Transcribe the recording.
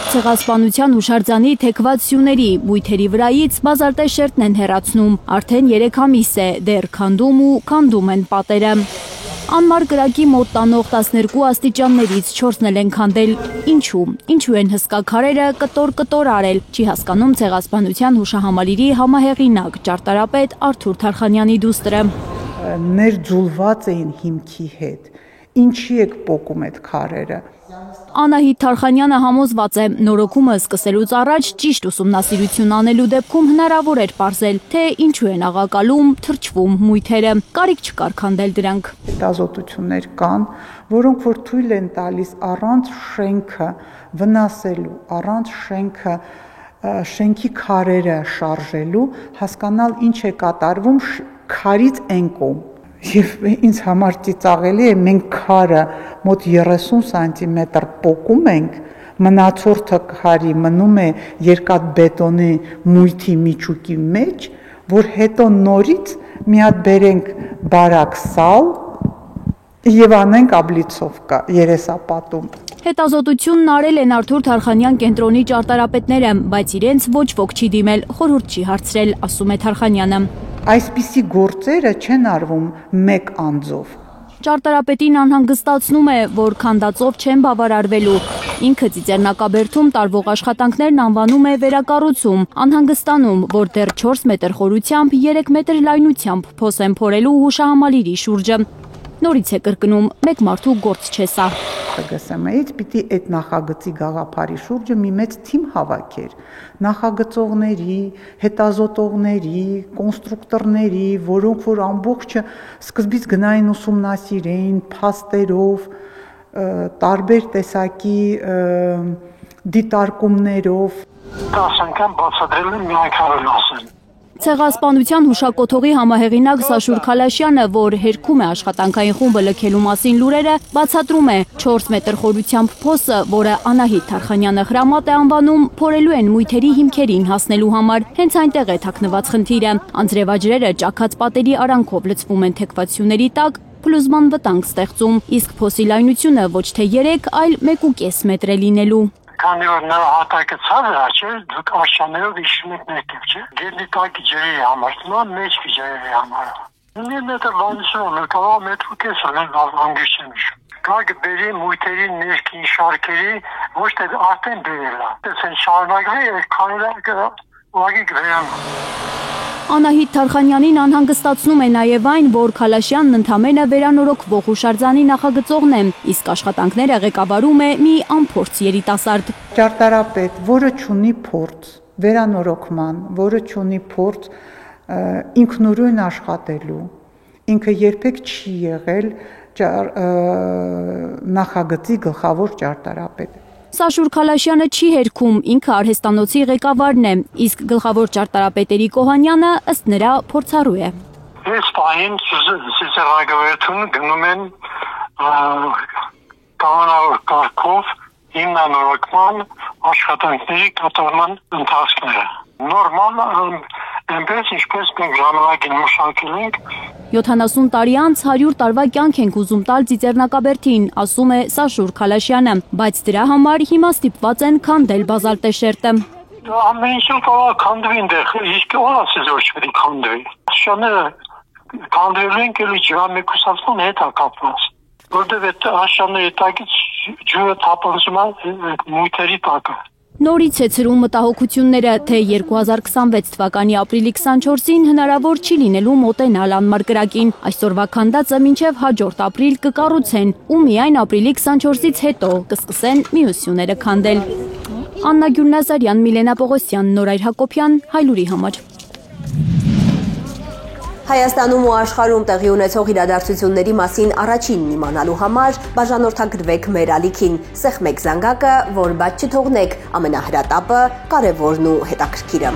Ցեղասպանության հուշարձանի թեքված սյուների բույթերի վրայից բազալտե շերտն են հեռացնում, արդեն 3 ամիս է, դեռ քանդում ու քանդում են պատերը։ Անմար կրակի մոտ տանող 12 աստիճաններից 4-ն էլ են քանդել։ Ինչու են հսկա քարերը կտոր արել, չի հասկանում Ցեղասպանության հուշահամալիրի համահեղինակ ճարտարապետ Արթուր Թարխանյանի դուստրը։ Ներձուլված էին հիմքի հետ։ Ինչի եք պոկում այդ քարերը։ Անահիտ Թարխանյանը համոզված է, նորոգումը սկսելուց առաջ ճիշտ ուսումնասիրություն անելու դեպքում հնարավոր էր պարզել, թե ինչու են աղակալում, թրջվում մույթերը, կարիք չկար քանդել դրանք։ Հետազոտություններ կան, որոնք որ թույլ են տալիս առանց շենքը վնասելու, առանց շենքի քարերը շարժելու, հասկանալ ինչ է կատարվում քարից այն կողմ։ Եվ ինձ համար ծիծաղելի է, մենք քարը մոտ 30 սանտիմետր պոկում ենք, մնացորդը քարի մնում է երկաթբետոնի մույթի միջուկի մեջ, որ հետո նորից մի հատ բերենք բարակ սալ եւ անենք աբլիցովկա երեսապատում։ Հետազոտությունն արել են Արթուր Թարխանյան կենտրոնի ճարտարապետները, բայց իրենց ոչ ոք չի դիմել, խորհուրդ չի հարցրել, ասում է Թարխանյանը։ Այսպիսի գործերը չեն արվում մեկ անձով։ Ճարտարապետին անհանգստացնում է, որ քանդածով չեն բավարարվելու։ Ինքը Ծիծեռնակաբերդում տարվող աշխատանքներն անվանում է վերակառուցում, անհանգստանում, որ դեռ 4 մետր խորությամբ, 3 մետր լայնությամբ փոս են փորելու հուշահամալիրի շուրջը։ Նորից է կրկնում, մեկ մարդու գործ չէ սա։ ԳՍՄ-ից պիտի այդ նախագծի գաղափարի շուրջը մի մեծ թիմ հավաքեր, նախագծողների, հետազոտողների, կոնստրուկտորների, որոնք որ ամբողջը սկզբից գնային ուսումնասիրեին, փաստերով, տարբեր տեսակի դիտարկումներով։ 10 անգամ բացատրել եմ, մի անգամ ասել։ Ցեղասպանության հուշակոթողի համահեղինակ Սաշուր Քալաշյանը, որ հերքում է աշխատանքային խումբը լքելու մասին լուրերը, բացատրում է 4 մետր խորությամբ փոսը, որը Անահիտ Թարխանյանը հրամատ է անվանում, փորելու են մույթերի հիմքերին հասնելու համար, հենց այնտեղ է թաքնված խնդիրը։ Անձրևաջրերը ճաքած պատերի արանքով լցվում են թեքված սյուների տակ, փլուզման վտանգ ստեղծում, իսկ փոսի լայնությունը ոչ թե 3, այլ 1.5 մետր է լինելու։ Քանի որ նրա հատակը ցավը չէ, դուք աշաներով իջնում եք ներքև, չէ։ Գերնի տակի ջրերի համար, նա մեջքի ջրերի համար։ Մի մետր լայնություն, կարող մետր ու կես լավ անգիր չեմ հիշում։ Գագ բերի մույթերի ներքին շարքերի ոչ թե արդեն բերել է։ Դες են շարունակվի, քաները ուղղակի վերանում։ Անահիտ Թարխանյանին անհանգստացնում է նաև այն, որ Քալաշյանն ընդամենը վերանորոգվող հուշարձանի նախագծողն է, իսկ աշխատանքները ղեկավարում է մի անփորձ երիտասարդ։ Ճարտարապետ, որը չունի փորձ, վերանորոգման, որը չունի փորձ ինքնուրույն աշխատելու, ինքը երբեք չի եղել նախագծի գլխավոր ճարտարապետ։ Սաշուր Քալաշյանը չի հերքում, ինքը արհեստանոցի ղեկավարն է, իսկ գլխավոր ճարտարապետերի Կոհանյանը ըստ նրա փորձառու է։ Այս պահին Ծիծեռնակաբերդում գնում են կանոնավոր կարգով հիմնանորոգման աշխատանքների կատարման ընթացքները։ Նորմալ այնպես ինչպես մենք ժամանակին մշակել ենք 70 տարի անց 100 տարվա կյանք ենք ուզում տալ Ծիծեռնակաբերդին, ասում է Սաշուր Քալաշյանը, բայց դրա համար հիմա ստիպված են քանդել բազալտե շերտը։ Ամեն ինչ կարող քանդվի այնտեղ, իսկ ո՞ր ասես որ չպետք է քանդվի։ Աշաները քանդվելու են էլի ջրամեկուսացման հետ է կապված, որտեղ այդ աշաների տակից ջուրը թափանցում է մույթերի տակը։ Նորից է ցրում մտահոգությունները, թե 2026 թվականի ապրիլի 24-ին հնարավոր չի լինելու մոտենալ անմար կրակին։ Այսօրվա քանդածը մինչև հաջորդ ապրիլ կկառուցեն ու միայն ապրիլի 24-ից հետո կսկսեն մյուս սյուները քանդել։ Աննա Գյուլնազարյան, Միլենա Պողոսյան, Նորայր Հակոբյան, Հայլուրի համար։ Հայաստանում ու աշխարհում տեղի ունեցող իրադարձությունների մասին առաջինն իմանալու համար բաժանորդագրվեք մեր ալիքին, սեղմեք զանգակը, որ բաց չթողնեք ամենահրատապը, կարևորն ու հետաքրքիրը։